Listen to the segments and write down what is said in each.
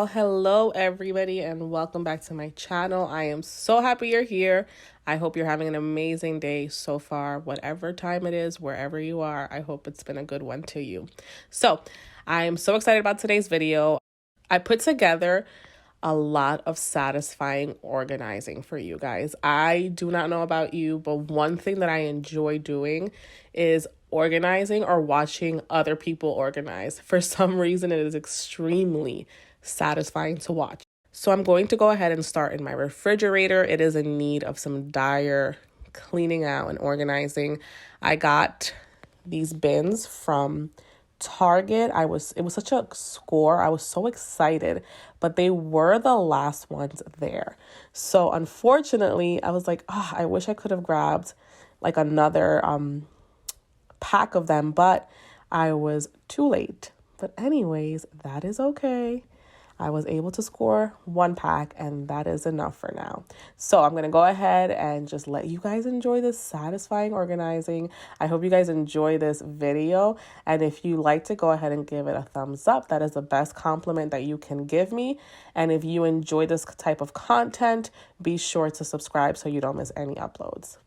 Well, hello everybody and welcome back to my channel. I am so happy you're here. I hope you're having an amazing day so far, whatever time it is, wherever you are. I hope it's been a good one to you. So I am so excited about today's video. I put together a lot of satisfying organizing for you guys. I do not know about you, but one thing that I enjoy doing is organizing or watching other people organize. For some reason, it is extremely satisfying to watch. So I'm going to go ahead and start in my refrigerator. It is in need of some dire cleaning out and organizing. I got these bins from Target. It was such a score. I was so excited, but they were the last ones there. So unfortunately, I was like, oh, I wish I could have grabbed like another pack of them, but I was too late. But anyways, that is okay. I was able to score one pack and that is enough for now. So I'm going to go ahead and just let you guys enjoy this satisfying organizing. I hope you guys enjoy this video. And if you like to go ahead and give it a thumbs up, that is the best compliment that you can give me. And if you enjoy this type of content, be sure to subscribe so you don't miss any uploads.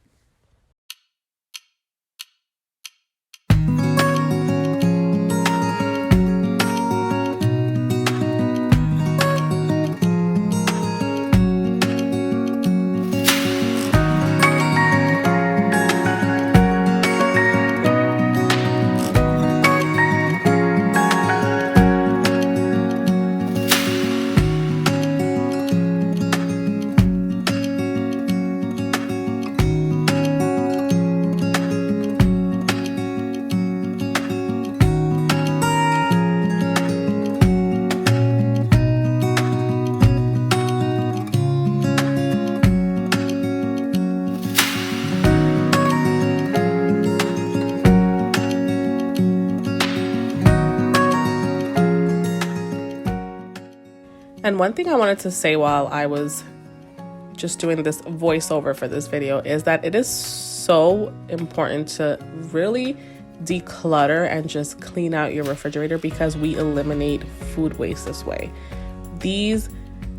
And one thing I wanted to say while I was just doing this voiceover for this video is that it is so important to really declutter and just clean out your refrigerator because we eliminate food waste this way. These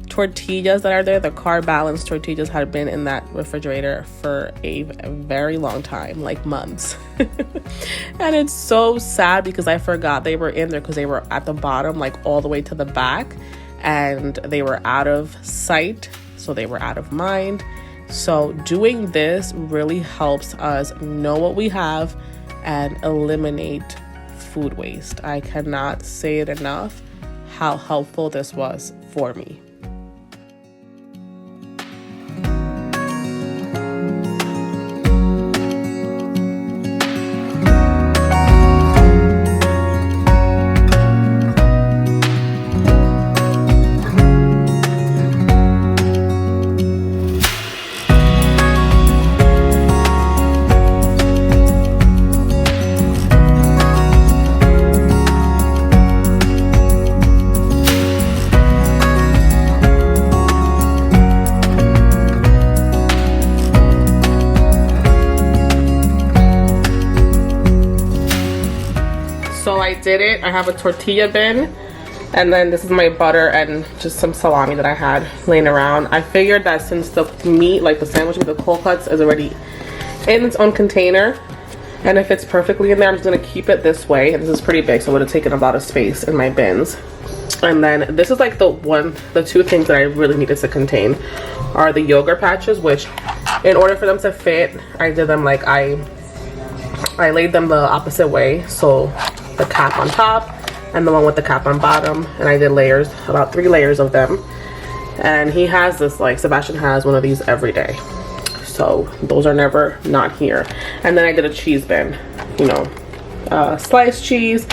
tortillas that are there, the carb balance tortillas, had been in that refrigerator for a very long time, like months. And it's so sad because I forgot they were in there because they were at the bottom, like all the way to the back. And they were out of sight, so they were out of mind. So doing this really helps us know what we have and eliminate food waste. I cannot say it enough how helpful this was for me. So I did it. I have a tortilla bin, and then this is my butter and just some salami that I had laying around. I figured that since the meat, like the sandwich with the cold cuts, is already in its own container, and if it's perfectly in there, I'm just gonna keep it this way. And this is pretty big, so it would have taken a lot of space in my bins. And then this is like the two things that I really needed to contain are the yogurt patches, which in order for them to fit, I did them like I laid them the opposite way. So the cap on top and the one with the cap on bottom, and I did layers, about 3 layers of them. And he has this, like Sebastian has one of these every day, so those are never not here. And then I did a cheese bin, you know, sliced cheese,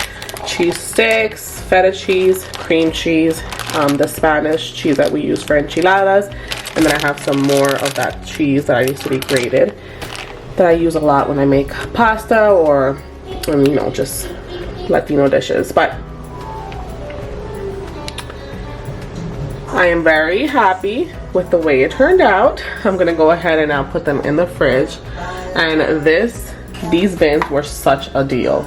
cheese sticks, feta cheese, cream cheese, the Spanish cheese that we use for enchiladas, and then I have some more of that cheese that used to be grated that I use a lot when I make pasta or you know, just Latino dishes. But I am very happy with the way it turned out. I'm gonna go ahead and now put them in the fridge. And these bins were such a deal.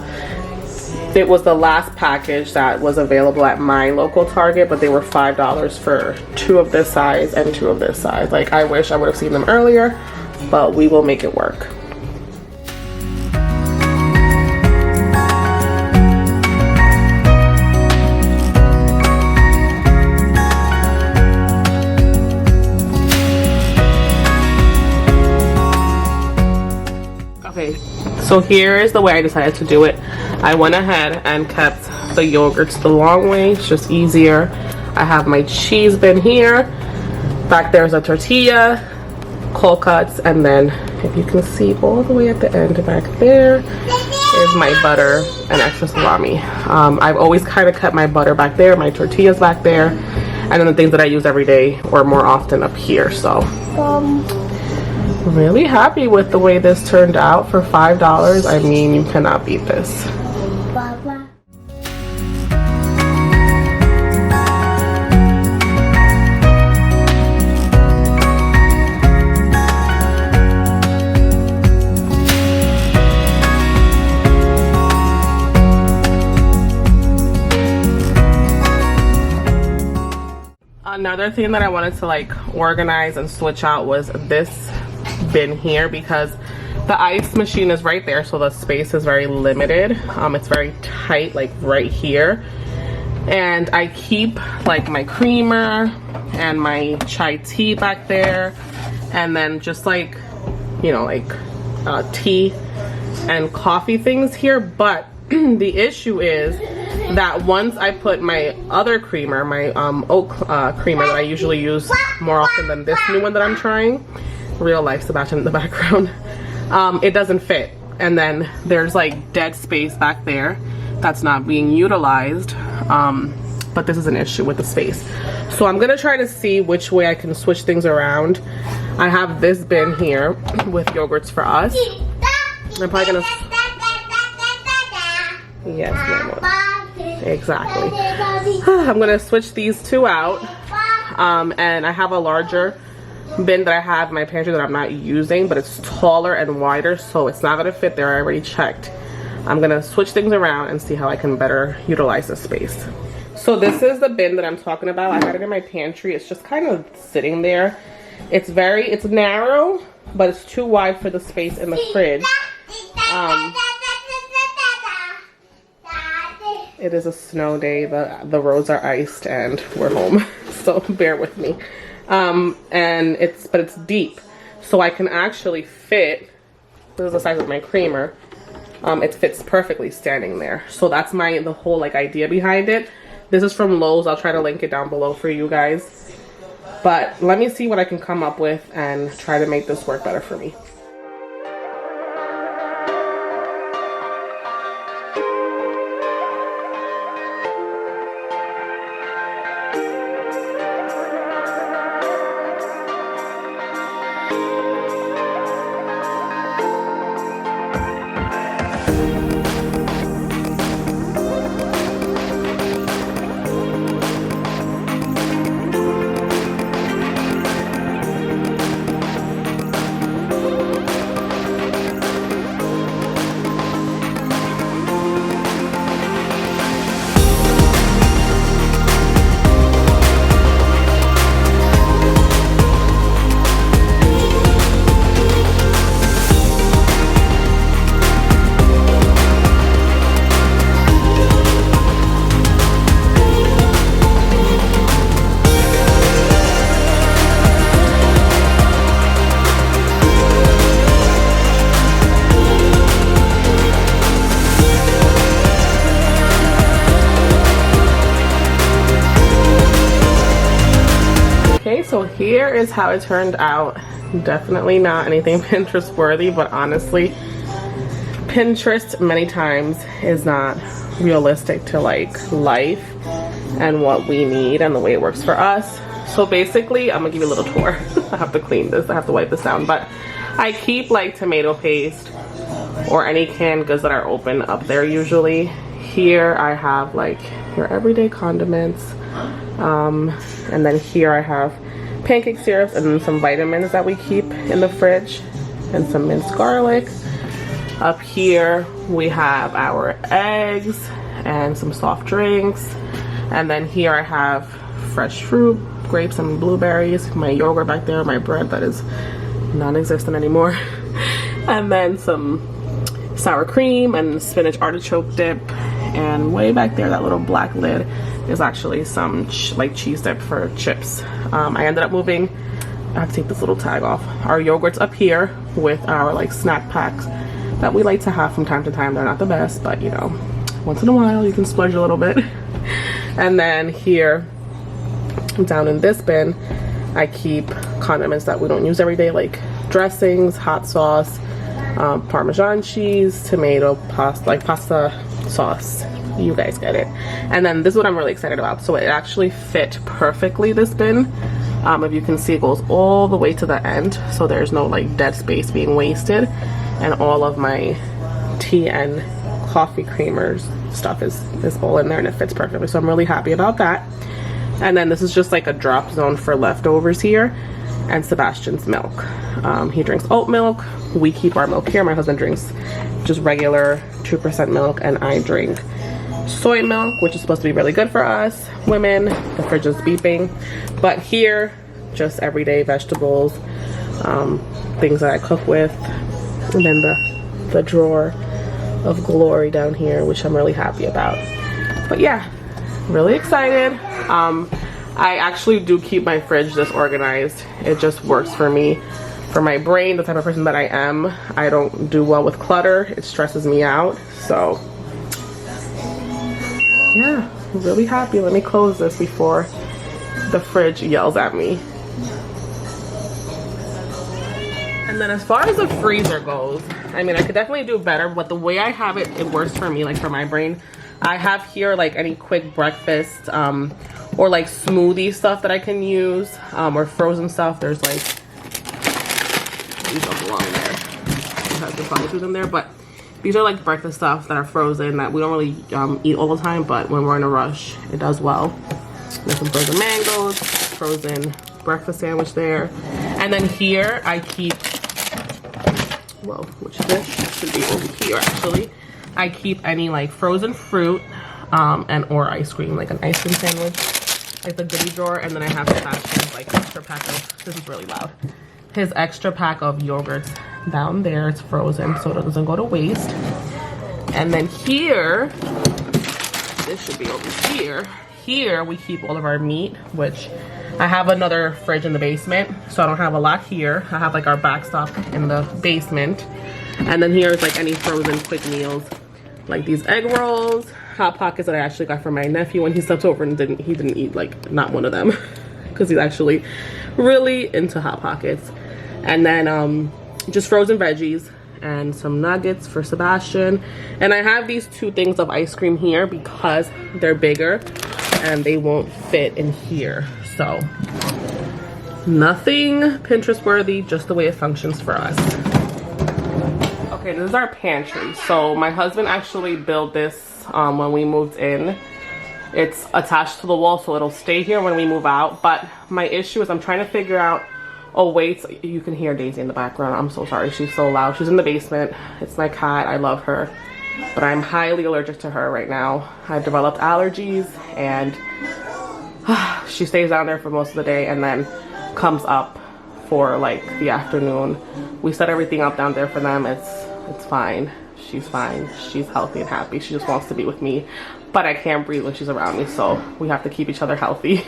It was the last package that was available at my local Target, but they were $5 for 2 of this size and 2 of this size. Like, I wish I would have seen them earlier, but we will make it work. Okay, so here is the way I decided to do it. I went ahead and kept the yogurts the long way. It's just easier. I have my cheese bin here. Back there's a tortilla, cold cuts, and then if you can see all the way at the end back there is my butter and extra salami. I've always kind of kept my butter back there, my tortillas back there, and then the things that I use every day or more often up here. So really happy with the way this turned out for $5. I mean, you cannot beat this. Another thing that I wanted to like organize and switch out was this bin here, because the ice machine is right there, so the space is very limited. It's very tight, like right here, and I keep like my creamer and my chai tea back there, and then just like, you know, like tea and coffee things here. But the issue is that once I put my other creamer, my oat creamer that I usually use more often than this new one that I'm trying, real life Sebastian in the background, it doesn't fit, and then there's like dead space back there that's not being utilized. But this is an issue with the space, so I'm gonna try to see which way I can switch things around. I have this bin here with yogurts for us. I'm probably gonna, yes, Mama. Exactly. I'm gonna switch these 2 out, and I have a larger bin that I have in my pantry that I'm not using, but it's taller and wider, so it's not gonna fit there. I already checked. I'm gonna switch things around and see how I can better utilize this space. So this is the bin that I'm talking about. I had it in my pantry. It's just kind of sitting there. It's narrow, but it's too wide for the space in the fridge. It is a snow day. The roads are iced and we're home, so bear with me. And it's deep, so I can actually fit, this is the size of my creamer, it fits perfectly standing there. So that's the whole like idea behind it. This is from Lowe's. I'll try to link it down below for you guys, but let me see what I can come up with and try to make this work better for me. So here is how it turned out. Definitely not anything Pinterest worthy, but honestly, Pinterest many times is not realistic to like life and what we need and the way it works for us. So basically, I'm gonna give you a little tour. I have to clean this, I have to wipe this down, but I keep like tomato paste or any canned goods that are open up there usually. Here I have like your everyday condiments, and then here I have pancake syrups and then some vitamins that we keep in the fridge and some minced garlic. Up here we have our eggs and some soft drinks. And then here I have fresh fruit, grapes and blueberries, my yogurt back there, my bread that is non-existent anymore, and then some sour cream and spinach artichoke dip. And way back there, that little black lid is actually some like cheese dip for chips. I ended up moving, I have to take this little tag off, our yogurts up here with our like snack packs that we like to have from time to time. They're not the best, but you know, once in a while you can splurge a little bit. And then here down in this bin I keep condiments that we don't use every day, like dressings, hot sauce, Parmesan cheese, tomato pasta, like pasta sauce, you guys get it. And then this is what I'm really excited about. So it actually fit perfectly, this bin. If you can see, it goes all the way to the end, so there's no like dead space being wasted, and all of my tea and coffee creamers stuff is all in there, and it fits perfectly, so I'm really happy about that. And then this is just like a drop zone for leftovers here. And Sebastian's milk, he drinks oat milk. We keep our milk here. My husband drinks just regular 2% milk, and I drink soy milk, which is supposed to be really good for us women. The fridge is beeping. But here, just everyday vegetables, things that I cook with. And then the drawer of glory down here, which I'm really happy about. But yeah, really excited. I actually do keep my fridge this organized. It just works for me. For my brain, the type of person that I am, I don't do well with clutter. It stresses me out. So yeah, I'm really happy. Let me close this before the fridge yells at me. And then as far as the freezer goes, I mean, I could definitely do better, but the way I have it, it works for me, like for my brain. I have here like any quick breakfast or like smoothie stuff that I can use, or frozen stuff. There's like, these don't belong there. It has the follow through them there, but these are like breakfast stuff that are frozen that we don't really eat all the time, but when we're in a rush, it does well. There's some frozen mangoes, frozen breakfast sandwich there. And then here I keep, well, which this should be over here actually. I keep any like frozen fruit and or ice cream, like an ice cream sandwich, like the goodie drawer. And then I have Sebastian's like extra pack of, this is really loud, his extra pack of yogurts down there. It's frozen so it doesn't go to waste. And then here, this should be over here. Here we keep all of our meat, which I have another fridge in the basement, so I don't have a lot here. I have like our backstop in the basement. And then here's like any frozen quick meals, like these egg rolls, Hot Pockets that I actually got from my nephew when he slept over, and he didn't eat like not one of them because he's actually really into Hot Pockets. And then just frozen veggies and some nuggets for Sebastian. And I have these two things of ice cream here because they're bigger and they won't fit in here. So nothing Pinterest worthy, just the way it functions for us. Okay, this is our pantry. So my husband actually built this when we moved in. It's attached to the wall, so it'll stay here when we move out. But my issue is I'm trying to figure out a way to, you can hear Daisy in the background. I'm so sorry, she's so loud. She's in the basement. It's my cat, I love her. But I'm highly allergic to her right now. I've developed allergies, and she stays down there for most of the day and then comes up for like the afternoon. We set everything up down there for them. It's fine. She's fine. She's healthy and happy. She just wants to be with me, but I can't breathe when she's around me, so we have to keep each other healthy.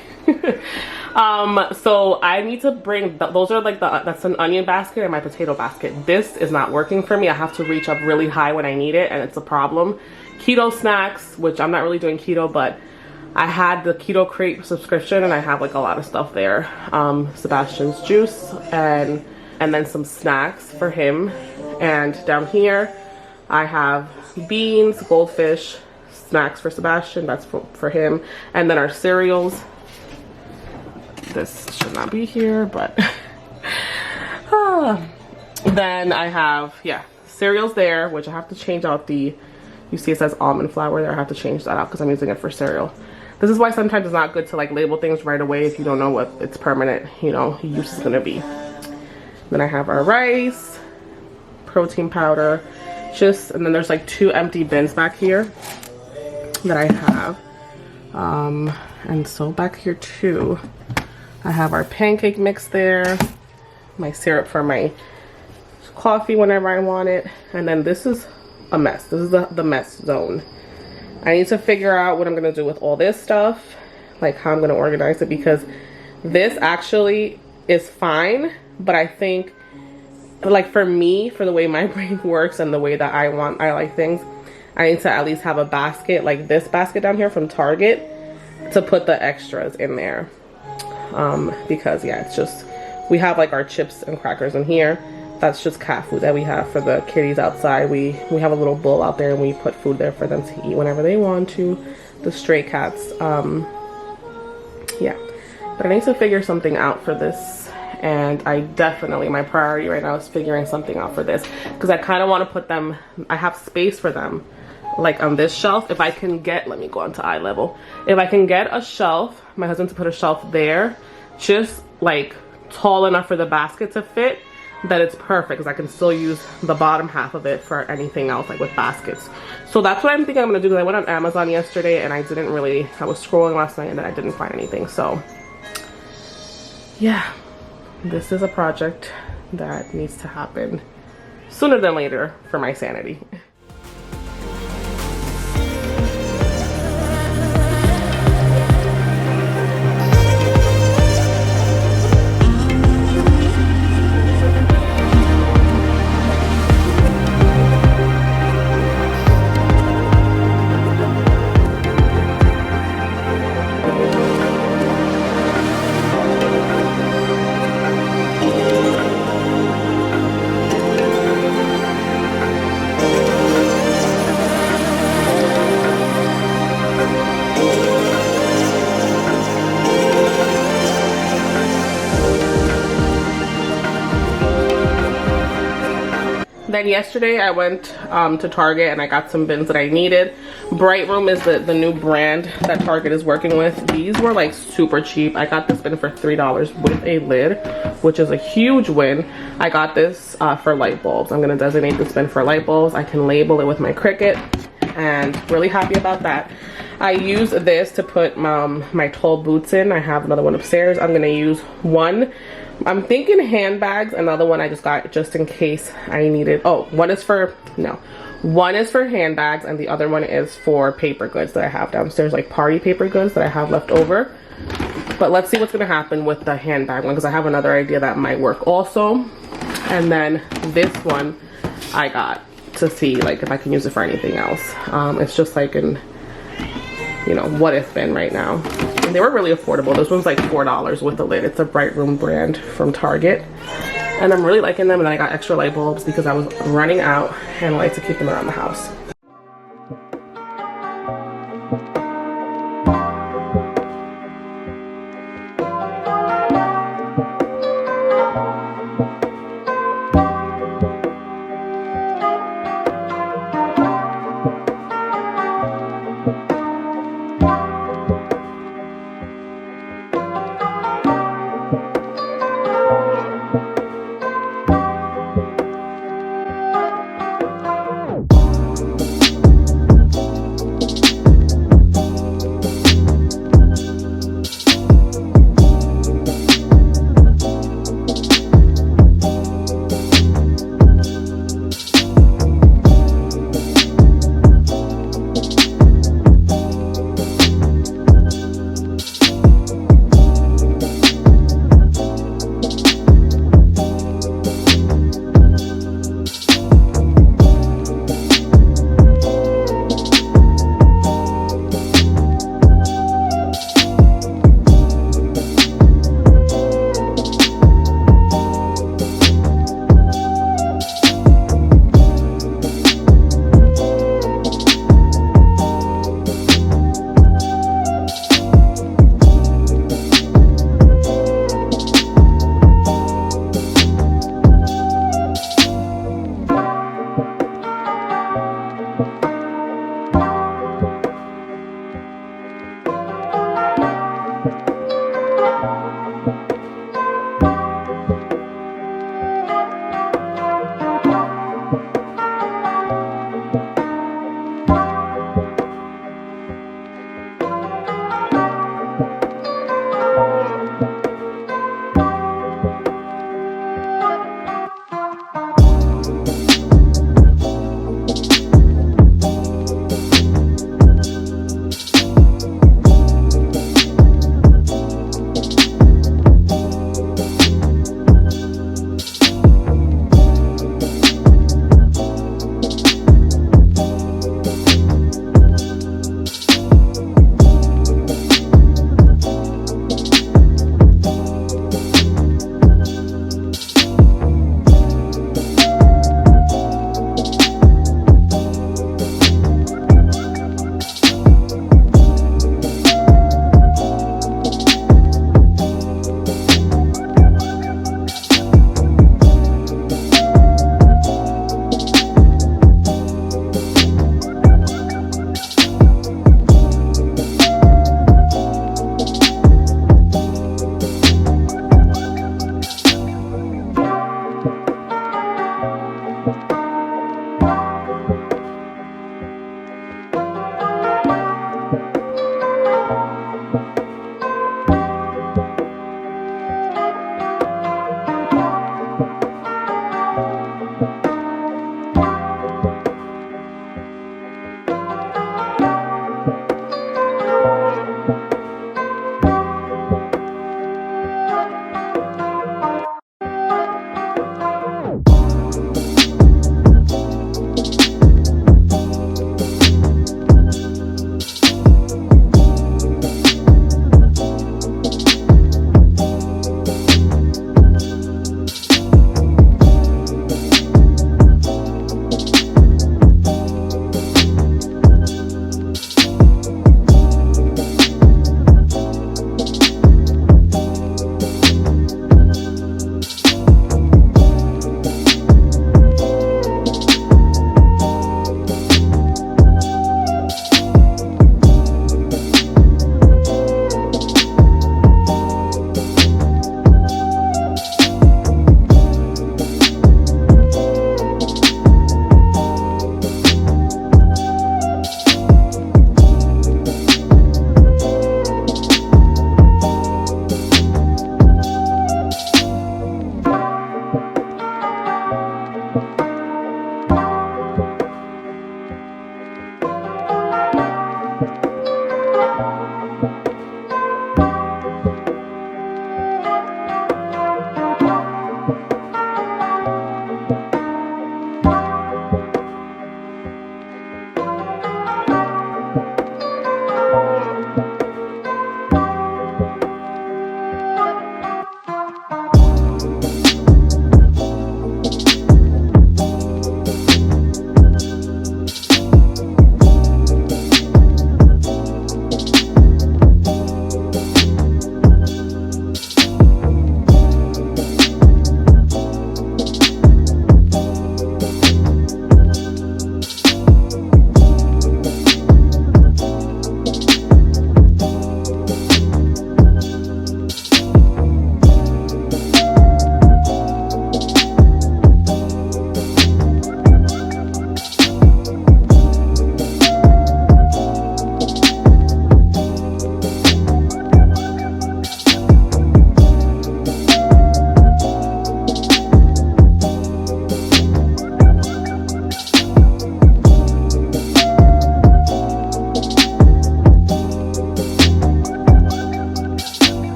So I need to bring those are like that's an onion basket and my potato basket. This is not working for me. I have to reach up really high when I need it, and it's a problem. Keto snacks, which I'm not really doing keto, but I had the Keto Crate subscription and I have like a lot of stuff there. Sebastian's juice and then some snacks for him. And down here I have beans, goldfish, snacks for Sebastian, that's for him. And then our cereals. This should not be here, but then I have, yeah, cereals there, which I have to change out the, you see it says almond flour there. I have to change that out because I'm using it for cereal. This is why sometimes it's not good to like label things right away if you don't know what its permanent, you know, use is gonna be. Then I have our rice, protein powder, Just, and then there's like 2 empty bins back here that I have. And so back here too, I have our pancake mix there, my syrup for my coffee whenever I want it. And then this is a mess. This is the mess zone. I need to figure out what I'm gonna do with all this stuff, like how I'm gonna organize it, because this actually is fine, but I think, like for me, for the way my brain works and the way that I like things, I need to at least have a basket, like this basket down here from Target, to put the extras in there. Because yeah, it's just, we have like our chips and crackers in here. That's just cat food that we have for the kitties outside. We have a little bowl out there and we put food there for them to eat whenever they want to, the stray cats. Yeah, but I need to figure something out for this, and I definitely, my priority right now is figuring something out for this, because I kind of want to put them, I have space for them like on this shelf. If I can get, let me go onto eye level, if I can get a shelf, my husband to put a shelf there, just like tall enough for the basket to fit, that it's perfect, because I can still use the bottom half of it for anything else, like with baskets. So that's what I'm thinking I'm gonna do, because I went on Amazon yesterday and I was scrolling last night and then I didn't find anything. So yeah, this is a project that needs to happen sooner than later for my sanity. Then yesterday I went to Target and I got some bins that I needed. Bright Room is the new brand that Target is working with. These were like super cheap. I got this bin for $3 with a lid, which is a huge win. I got this for light bulbs. I'm gonna designate this bin for light bulbs. I can label it with my Cricut, and really happy about that. I use this to put my tall boots in. I have another one upstairs. I'm gonna use one, I'm thinking handbags. Another one I just got just in case I needed. Oh, one is for handbags and the other one is for paper goods that I have downstairs, like party paper goods that I have left over. But let's see what's gonna happen with the handbag one, because I have another idea that might work also. And then this one I got to see like if I can use it for anything else. It's just like an, you know, what if bin right now. And they were really affordable. This one's like $4 with the lid. It's a Bright Room brand from Target, and I'm really liking them. And then I got extra light bulbs because I was running out and I like to keep them around the house.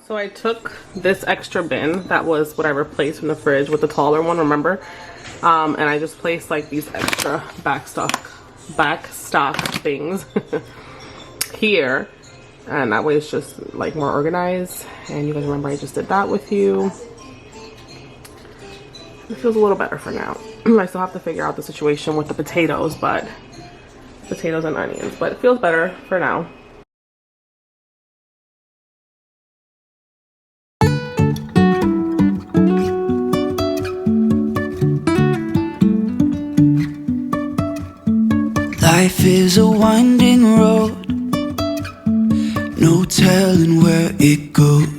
So I took this extra bin that was what I replaced from the fridge with the taller one, remember? And I just placed like these extra backstock things here. And that way it's just like more organized. And you guys remember I just did that with you. It feels a little better for now. I still have to figure out the situation with the potatoes and onions, but it feels better for now. Life is a winding road, no telling where it goes.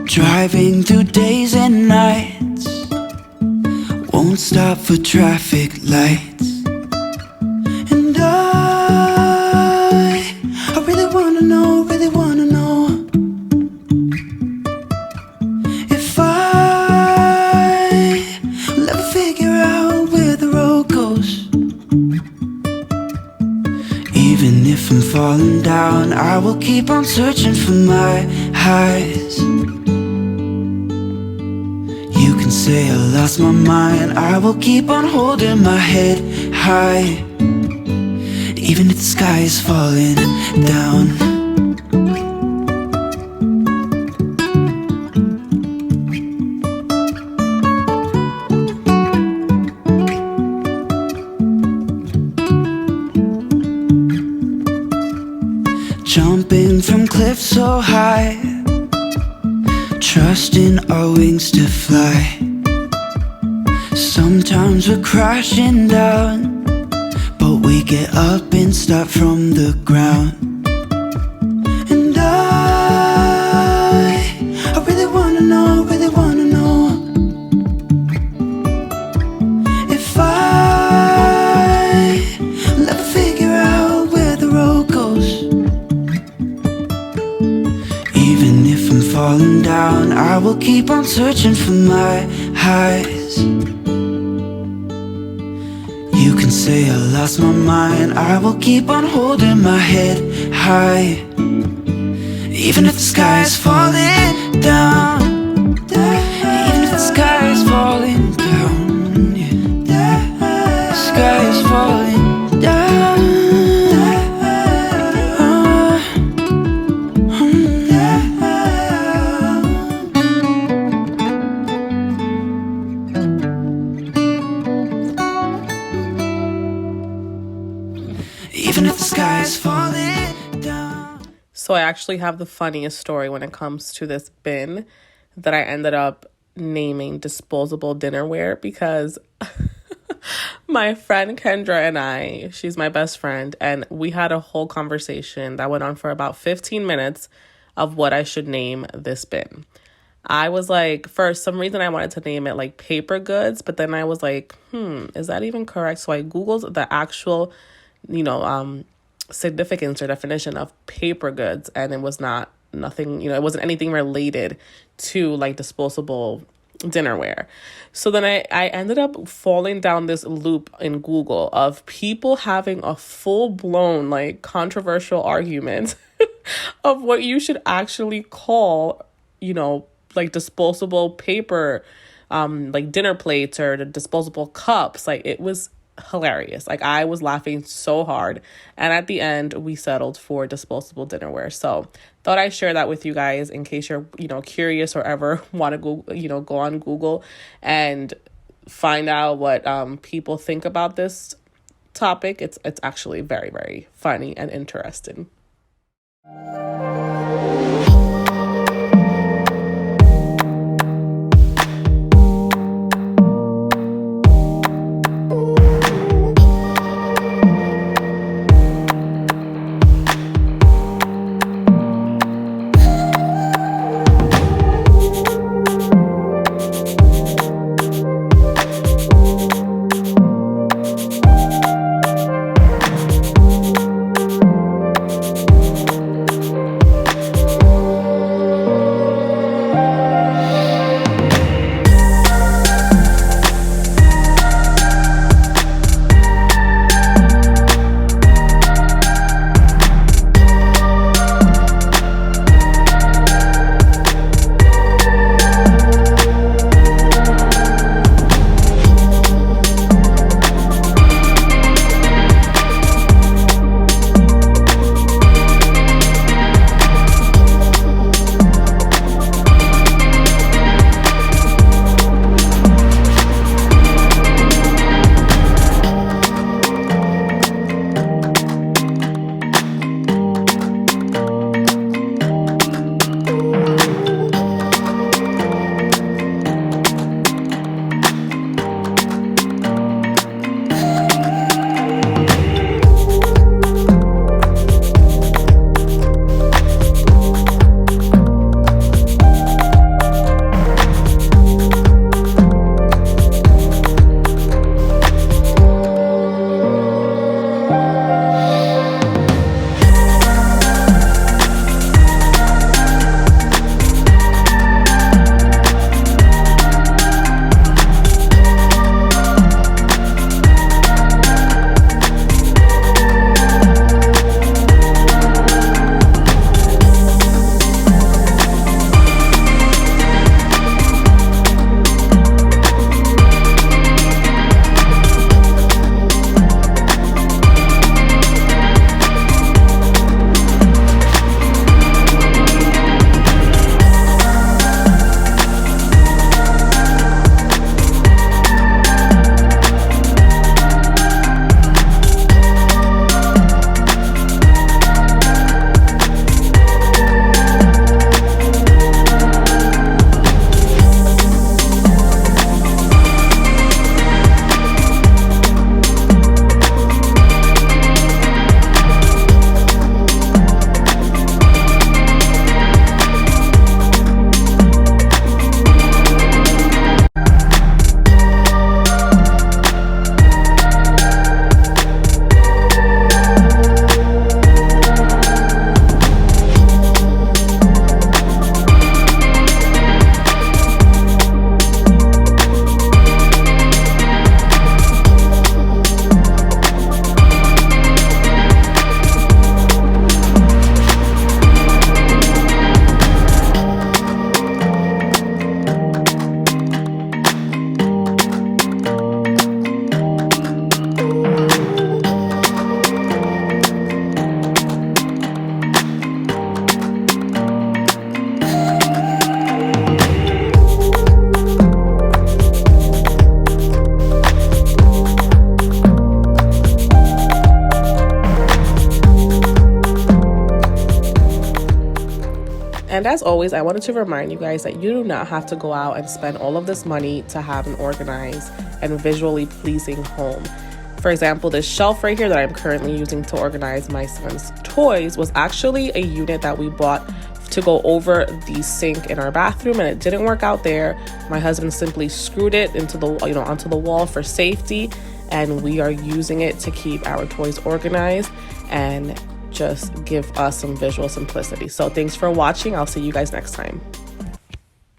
Driving through days and nights, won't stop for traffic lights. And I really wanna know if I will ever figure out where the road goes. Even if I'm falling down, I will keep on searching for my highs. You can say I lost my mind, I will keep on holding my head high. Even if the sky is falling down. Jumping from cliffs so high, trusting our wings to fly. Sometimes we're crashing down, but we get up and start from the ground. And I really wanna know if I will ever figure out where the road goes. Even if I'm falling down, I will keep on searching for my highs. You can say I lost my mind, I will keep on holding my head high. Even if the sky is falling down, even if the sky is falling down, yeah. The sky is falling down. Even if the sky is falling down. So I actually have the funniest story when it comes to this bin that I ended up naming disposable dinnerware because my friend Kendra and I, she's my best friend, and we had a whole conversation that went on for about 15 minutes of what I should name this bin. I was like, for some reason I wanted to name it like paper goods, but then I was like, is that even correct? So I Googled the actual, significance or definition of paper goods, and it was nothing, it wasn't anything related to like disposable dinnerware. So then I ended up falling down this loop in Google of people having a full-blown like controversial argument of what you should actually call, like disposable paper, like dinner plates or the disposable cups. Like it was hilarious. Like I was laughing so hard, and at the end we settled for disposable dinnerware. So thought I'd share that with you guys in case you're curious or ever want to go on Google and find out what people think about this topic. It's actually very, very funny and interesting. And as always, I wanted to remind you guys that you do not have to go out and spend all of this money to have an organized and visually pleasing home. For example, this shelf right here that I'm currently using to organize my son's toys was actually a unit that we bought to go over the sink in our bathroom, and it didn't work out there. My husband simply screwed it into the onto the wall for safety, and we are using it to keep our toys organized and just give us some visual simplicity. So thanks for watching. I'll see you guys next time.